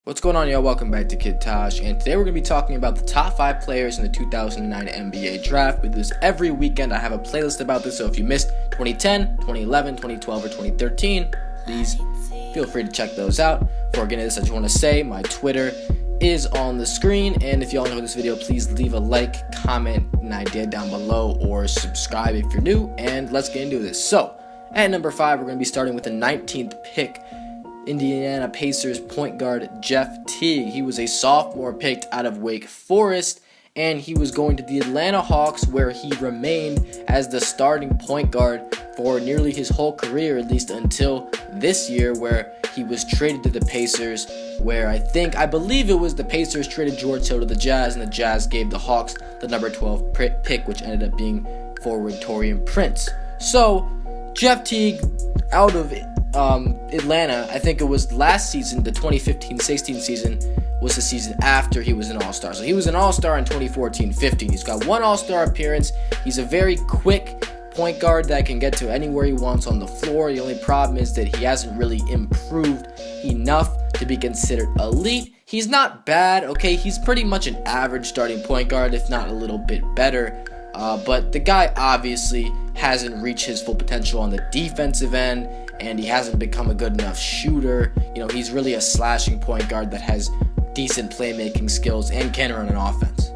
What's going on, y'all? Welcome back to Kid Tosh, and today we're going to be talking about the top 5 players in the 2009 NBA Draft. We do this every weekend. I have a playlist about this, so if you missed 2010, 2011, 2012, or 2013, please feel free to check those out. Before getting into this, I just want to say my Twitter is on the screen, and if y'all enjoyed this video, please leave a like, comment an idea down below, or subscribe if you're new, and let's get into this. So, at number 5, we're going to be starting with the 19th pick. Indiana Pacers point guard Jeff Teague. He was a sophomore picked out of Wake Forest, and he was going to the Atlanta Hawks, where he remained as the starting point guard for nearly his whole career, at least until this year, where he was traded to the Pacers, where I believe it was the Pacers traded George Hill to the Jazz, and the Jazz gave the Hawks the number 12 pick, which ended up being forward Taurean Prince. So, Jeff Teague out of Atlanta, I think it was last season, the 2015-16 season was the season after he was an All-Star. So he was an All-Star in 2014-15. He's got one All-Star appearance. He's a very quick point guard that can get to anywhere he wants on the floor. The only problem is that he hasn't really improved enough to be considered elite. He's not bad, okay? He's pretty much an average starting point guard, if not a little bit better. But the guy obviously hasn't reached his full potential on the defensive end, and he hasn't become a good enough shooter. You know, he's really a slashing point guard that has decent playmaking skills and can run an offense.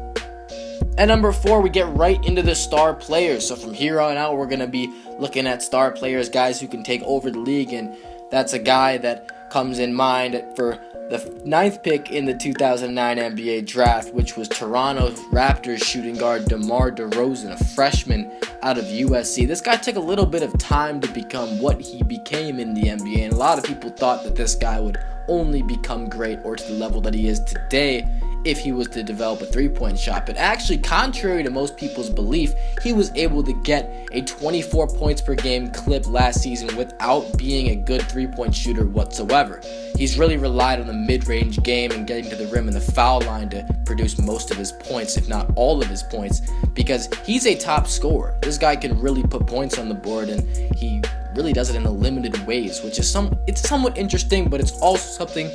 At number 4, we get right into the star players. So from here on out, we're going to be looking at star players, guys who can take over the league, and that's a guy that comes in mind for the 9th pick in the 2009 NBA Draft, which was Toronto Raptors shooting guard DeMar DeRozan, a freshman out of USC. This guy took a little bit of time to become what he became in the NBA, and a lot of people thought that this guy would only become great or to the level that he is today if he was to develop a three-point shot. But actually, contrary to most people's belief, he was able to get a 24 points per game clip last season without being a good three-point shooter whatsoever. He's really relied on the mid-range game and getting to the rim and the foul line to produce most of his points, if not all of his points, because he's a top scorer. This guy can really put points on the board, and he really does it in a limited ways, which is it's somewhat interesting, but it's also something,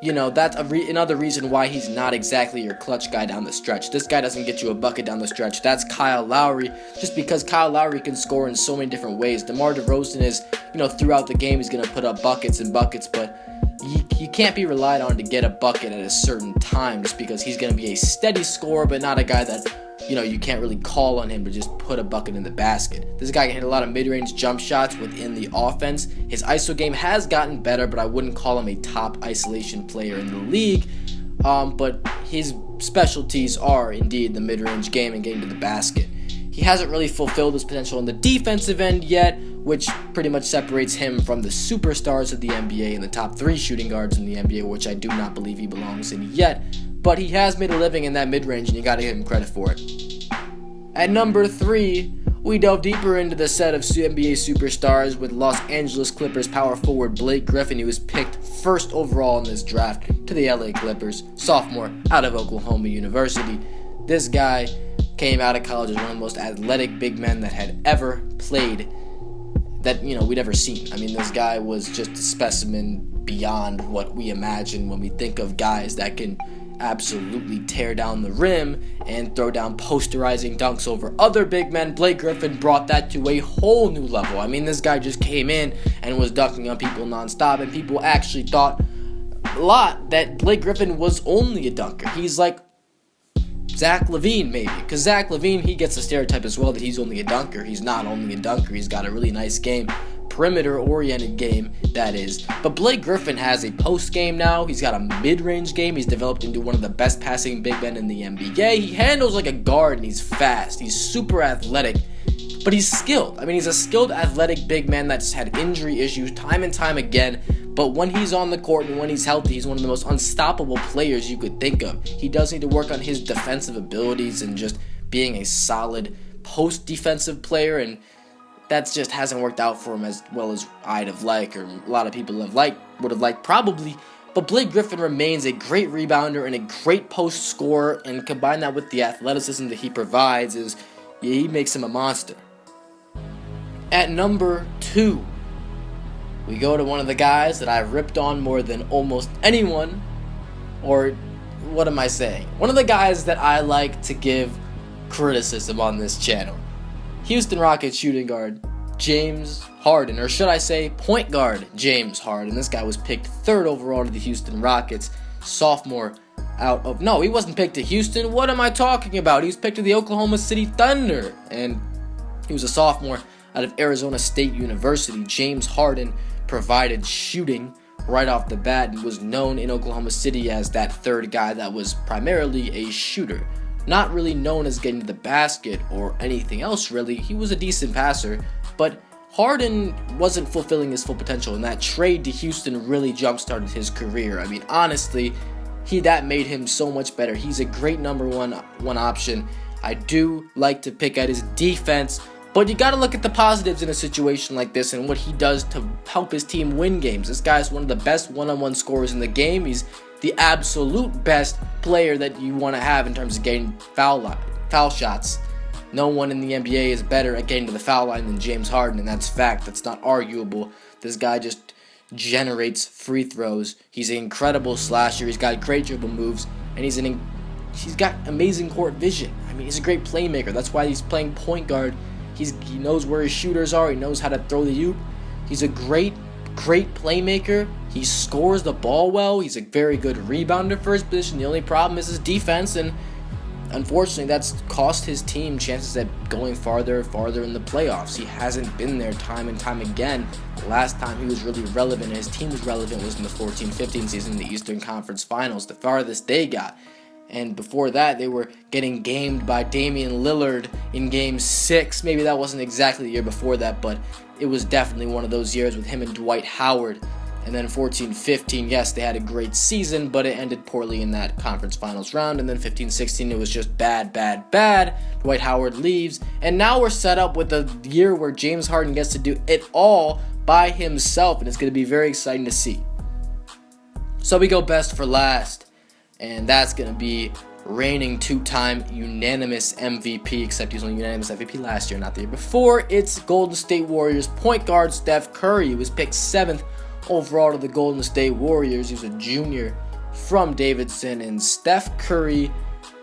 you know, that's another reason why he's not exactly your clutch guy down the stretch. This guy doesn't get you a bucket down the stretch. That's Kyle Lowry, just because Kyle Lowry can score in so many different ways. DeMar DeRozan is, you know, throughout the game he's going to put up buckets and buckets, but he can't be relied on to get a bucket at a certain time, just because he's going to be a steady scorer, but not a guy that, you know, you can't really call on him to just put a bucket in the basket. This guy can hit a lot of mid-range jump shots within the offense. His ISO game has gotten better, but I wouldn't call him a top isolation player in the league. But his specialties are indeed the mid-range game and getting to the basket. He hasn't really fulfilled his potential on the defensive end yet, which pretty much separates him from the superstars of the NBA and the top 3 shooting guards in the NBA, which I do not believe he belongs in yet. But he has made a living in that mid-range, and you gotta give him credit for it. At number 3, we delve deeper into the set of NBA superstars with Los Angeles Clippers power forward Blake Griffin, who was picked first overall in this draft to the LA Clippers, sophomore out of Oklahoma University. This guy came out of college as one of the most athletic big men that had ever played, that, you know, we'd ever seen. I mean, this guy was just a specimen beyond what we imagine when we think of guys that can absolutely tear down the rim and throw down posterizing dunks over other big men. Blake Griffin brought that to a whole new level. I mean, this guy just came in and was dunking on people nonstop, and people actually thought a lot that Blake Griffin was only a dunker. He's like Zach LaVine, maybe, because Zach LaVine, he gets the stereotype as well that he's only a dunker. He's not only a dunker, he's got a really nice game, perimeter-oriented game, that is. But Blake Griffin has a post game now. He's got a mid-range game. He's developed into one of the best passing big men in the NBA. He handles like a guard, and he's fast. He's super athletic, but he's skilled. I mean, he's a skilled, athletic big man that's had injury issues time and time again. But when he's on the court and when he's healthy, he's one of the most unstoppable players you could think of. He does need to work on his defensive abilities and just being a solid post-defensive player, and that just hasn't worked out for him as well as I'd have liked, or a lot of people would have liked probably. But Blake Griffin remains a great rebounder and a great post scorer, and combine that with the athleticism that he provides, he makes him a monster. At number 2, we go to one of the guys that I've ripped on more than almost anyone or what am I saying? One of the guys that I like to give criticism on this channel. Houston Rockets shooting guard James Harden, or should I say point guard James Harden. This guy was picked 3rd overall to the Houston Rockets, sophomore out of... No, he wasn't picked to Houston. What am I talking about? He was picked to the Oklahoma City Thunder, and he was a sophomore out of Arizona State University. James Harden provided shooting right off the bat and was known in Oklahoma City as that 3rd guy that was primarily a shooter. Not really known as getting to the basket or anything else really. He was a decent passer, but Harden wasn't fulfilling his full potential, and that trade to Houston really jump-started his career. I mean, honestly, that made him so much better. He's a great number one option. I do like to pick at his defense, but you got to look at the positives in a situation like this and what he does to help his team win games. This guy's one of the best one-on-one scorers in the game. He's the absolute best player that you want to have in terms of getting foul shots. No one in the NBA is better at getting to the foul line than James Harden, and that's fact. That's not arguable. This guy just generates free throws. He's an incredible slasher. He's got great dribble moves, and he's got amazing court vision. I mean, he's a great playmaker. That's why he's playing point guard. He knows where his shooters are. He knows how to throw the hoop. He's a great playmaker. He scores the ball well. He's a very good rebounder for his position. The only problem is his defense, and unfortunately, that's cost his team chances at going farther in the playoffs. He hasn't been there time and time again. The last time he was really relevant and his team was relevant was in the 14-15 season in the Eastern Conference Finals, the farthest they got. And before that, they were getting gamed by Damian Lillard in Game 6. Maybe that wasn't exactly the year before that, but it was definitely one of those years with him and Dwight Howard. And then 14-15, yes, they had a great season, but it ended poorly in that conference finals round. And then 15-16, it was just bad. Dwight Howard leaves. And now we're set up with a year where James Harden gets to do it all by himself, and it's going to be very exciting to see. So we go best for last, and that's going to be reigning 2-time unanimous MVP, except he was only unanimous MVP last year, not the year before. It's Golden State Warriors point guard Steph Curry. He was picked 7th overall to the Golden State Warriors. He was a junior from Davidson, and Steph Curry,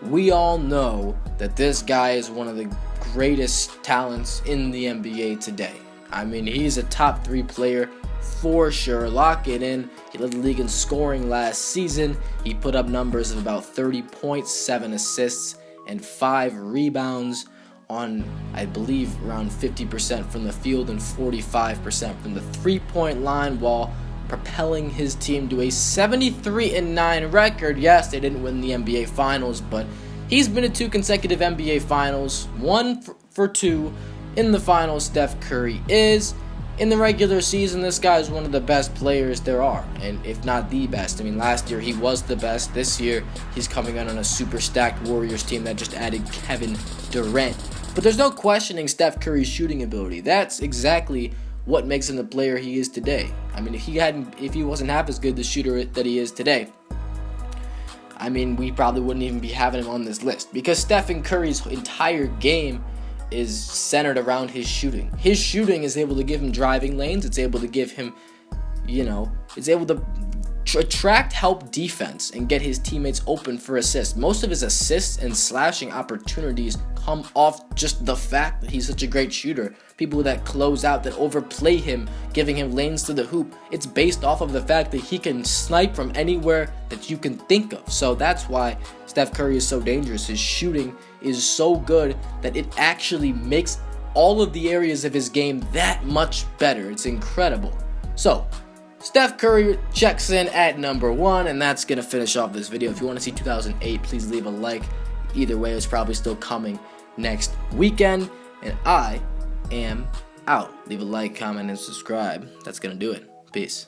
we all know that this guy is one of the greatest talents in the NBA today. I mean, he's a top 3 player for sure. Lock it in. He led the league in scoring last season. He put up numbers of about 30 points, 7 assists, and 5 rebounds on, I believe, around 50% from the field and 45% from the three-point line, while propelling his team to a 73-9 record. Yes, they didn't win the NBA Finals, but he's been to 2 consecutive NBA Finals, 1 for 2 in the finals. Steph Curry is. In the regular season, this guy is one of the best players there are, and if not the best. I mean, last year he was the best. This year, he's coming out on a super stacked Warriors team that just added Kevin Durant. But there's no questioning Steph Curry's shooting ability. That's exactly what makes him the player he is today. I mean, if he wasn't half as good the shooter that he is today, I mean, we probably wouldn't even be having him on this list, because Stephen Curry's entire game is centered around his shooting. His shooting is able to give him driving lanes. It's able to give him, it's able to attract help defense and get his teammates open for assists. Most of his assists and slashing opportunities come off just the fact that he's such a great shooter. People that close out, that overplay him, giving him lanes to the hoop. It's based off of the fact that he can snipe from anywhere that you can think of. So that's why Steph Curry is so dangerous. His shooting is so good that it actually makes all of the areas of his game that much better. It's incredible. So Steph Curry checks in at number 1, and that's going to finish off this video. If you want to see 2008, please leave a like. Either way, it's probably still coming next weekend, and I am out. Leave a like, comment, and subscribe. That's going to do it. Peace.